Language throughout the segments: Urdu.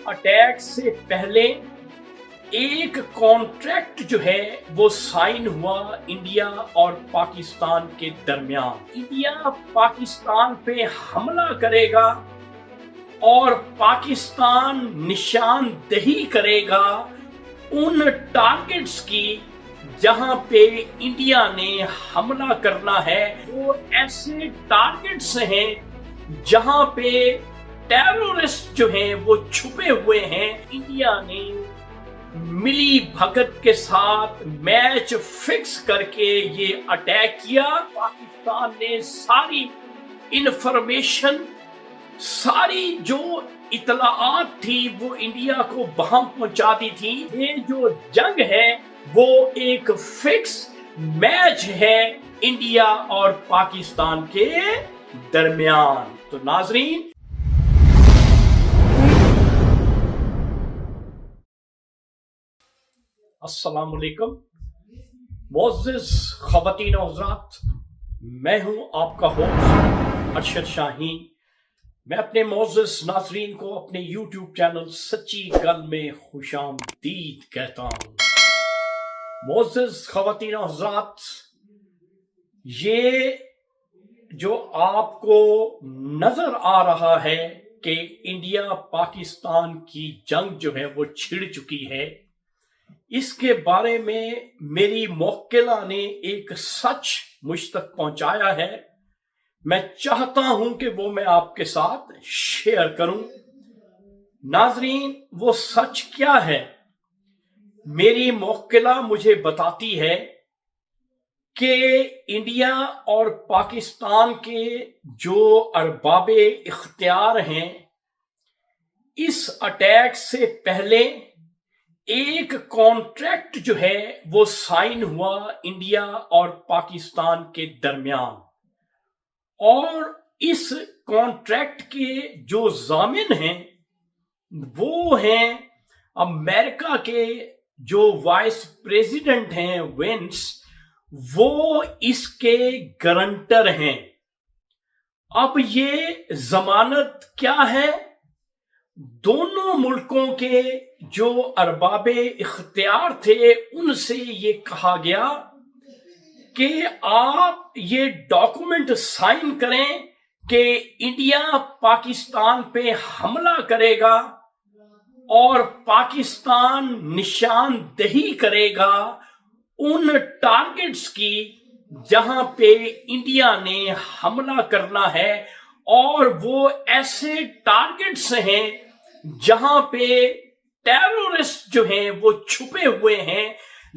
اٹیک سے پہلے ایک کانٹریکٹ جو ہے وہ سائن ہوا انڈیا اور پاکستان کے درمیان۔ انڈیا پاکستان پہ حملہ کرے گا اور پاکستان نشاندہی کرے گا ان ٹارگٹس کی جہاں پہ انڈیا نے حملہ کرنا ہے۔ وہ ایسے ٹارگٹس ہیں جہاں پہ ٹیرورسٹ جو ہیں وہ چھپے ہوئے ہیں۔ انڈیا نے ملی بھگت کے ساتھ میچ فکس کر کے یہ اٹیک کیا۔ پاکستان نے ساری انفارمیشن، ساری جو اطلاعات تھی وہ انڈیا کو بہم پہنچا دی تھی۔ یہ جو جنگ ہے وہ ایک فکس میچ ہے انڈیا اور پاکستان کے درمیان۔ تو ناظرین، السلام علیکم، معزز خواتین و حضرات، میں ہوں آپ کا ہوسٹ ارشد شاہین۔ میں اپنے معزز ناظرین کو اپنے یوٹیوب چینل سچی گل میں خوش آمدید کہتا ہوں۔ معزز خواتین و حضرات، یہ جو آپ کو نظر آ رہا ہے کہ انڈیا پاکستان کی جنگ جو ہے وہ چھڑ چکی ہے، اس کے بارے میں میری موکلہ نے ایک سچ مجھ تک پہنچایا ہے۔ میں چاہتا ہوں کہ وہ میں آپ کے ساتھ شیئر کروں۔ ناظرین، وہ سچ کیا ہے؟ میری موکلہ مجھے بتاتی ہے کہ انڈیا اور پاکستان کے جو ارباب اختیار ہیں، اس اٹیک سے پہلے ایک کانٹریکٹ جو ہے وہ سائن ہوا انڈیا اور پاکستان کے درمیان، اور اس کانٹریکٹ کے جو ضامن ہیں وہ ہیں امریکہ کے جو وائس پریزیڈنٹ ہیں وینس، وہ اس کے گارنٹر ہیں۔ اب یہ ضمانت کیا ہے؟ دونوں ملکوں کے جو ارباب اختیار تھے ان سے یہ کہا گیا کہ آپ یہ ڈاکومنٹ سائن کریں کہ انڈیا پاکستان پہ حملہ کرے گا اور پاکستان نشاندہی کرے گا ان ٹارگٹس کی جہاں پہ انڈیا نے حملہ کرنا ہے، اور وہ ایسے ٹارگٹس ہیں جہاں پہ ٹیرورسٹ جو ہیں وہ چھپے ہوئے ہیں۔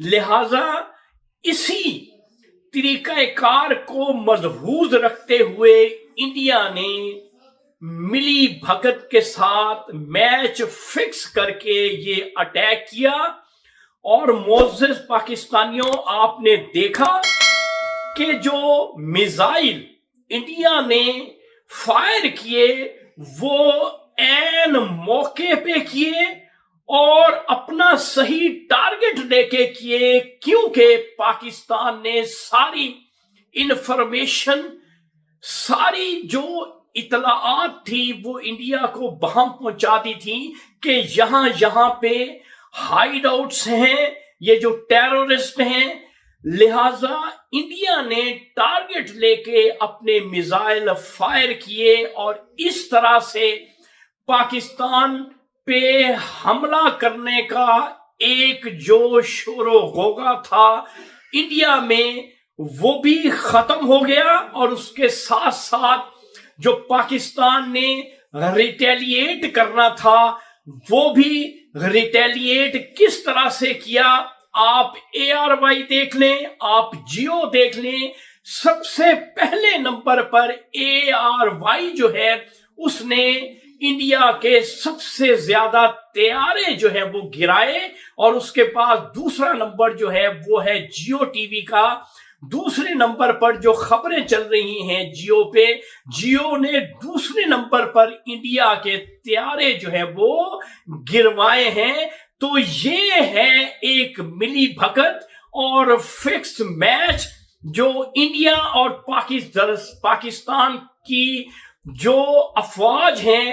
لہذا اسی طریقہ کار کو ملحوظ رکھتے ہوئے انڈیا نے ملی بھگت کے ساتھ میچ فکس کر کے یہ اٹیک کیا۔ اور معزز پاکستانیوں، آپ نے دیکھا کہ جو میزائل انڈیا نے فائر کیے وہ عین موقع پہ کیے اور اپنا صحیح ٹارگٹ لے کے کیے، کیونکہ پاکستان نے ساری انفارمیشن، ساری جو اطلاعات تھی وہ انڈیا کو بہم پہنچا دی تھی کہ یہاں یہاں پہ ہائیڈ آؤٹس ہیں، یہ جو ٹیرورسٹ ہیں۔ لہذا انڈیا نے ٹارگٹ لے کے اپنے میزائل فائر کیے اور اس طرح سے پاکستان پہ حملہ کرنے کا ایک جو شور و غوغا تھا انڈیا میں وہ بھی ختم ہو گیا، اور اس کے ساتھ ساتھ جو پاکستان نے ریٹیلیٹ کرنا تھا وہ بھی ریٹیلیٹ کس طرح سے کیا۔ آپ ARY دیکھ لیں، آپ جیو دیکھ لیں، سب سے پہلے نمبر پر ARY جو ہے اس نے انڈیا کے سب سے زیادہ طیارے جو ہیں وہ گرائے، اور اس کے پاس دوسرا نمبر جو ہے وہ ہے جیو ٹی وی کا۔ دوسرے نمبر پر جو خبریں چل رہی ہیں جیو پہ، جیو نے دوسرے نمبر پر انڈیا کے طیارے جو ہیں وہ گروائے ہیں۔ تو یہ ہے ایک ملی بھگت اور فکس میچ جو انڈیا اور پاکستان کی جو افواج ہیں